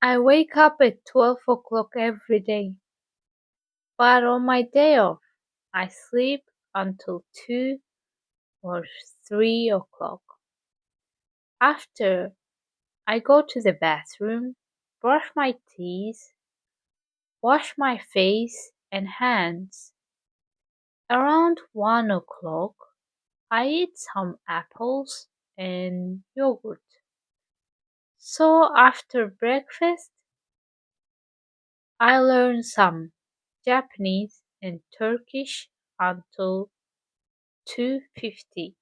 I wake up at 12 o'clock every day, but on my day off, I sleep until 2 or 3 o'clock. After, I go to the bathroom, brush my teeth, wash my face and hands. Around 1 o'clock, I eat some apples and yogurt. So after breakfast, I learn some Japanese and Turkish until 2:50.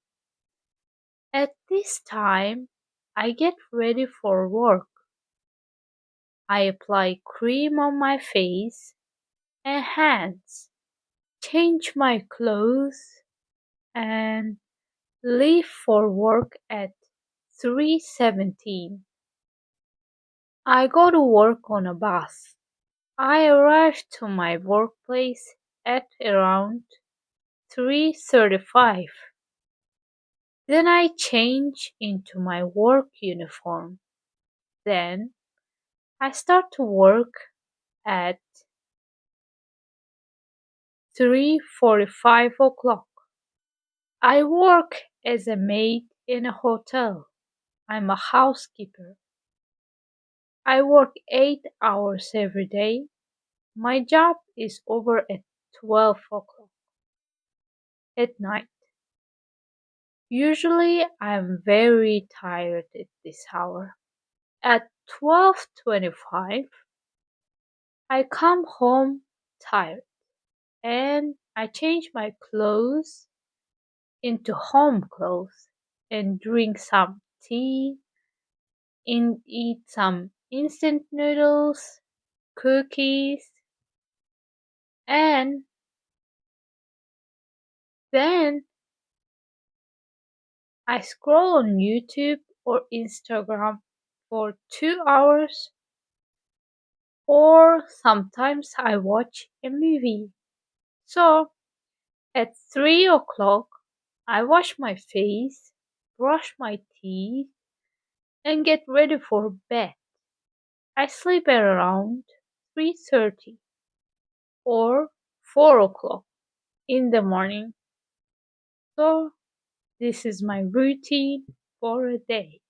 At this time, I get ready for work. I apply cream on my face and hands, change my clothes, and leave for work at 3:17. I go to work on a bus. I arrive to my workplace at around 3:35. Then I change into my work uniform. Then I start to work at 3:45 o'clock. I work as a maid in a hotel. I'm a housekeeper. I work 8 hours every day. My job is over at 12 o'clock at night. Usually I'm very tired at this hour. At 12:25 I come home tired and I change my clothes into home clothes and drink some tea and eat some instant noodles, cookies, and then I scroll on YouTube or Instagram for 2 hours, or sometimes I watch a movie. So at 3 o'clock, I wash my face, brush my teeth, and get ready for bed. I sleep at around 3:30 or 4 o'clock in the morning. So this is my routine for a day.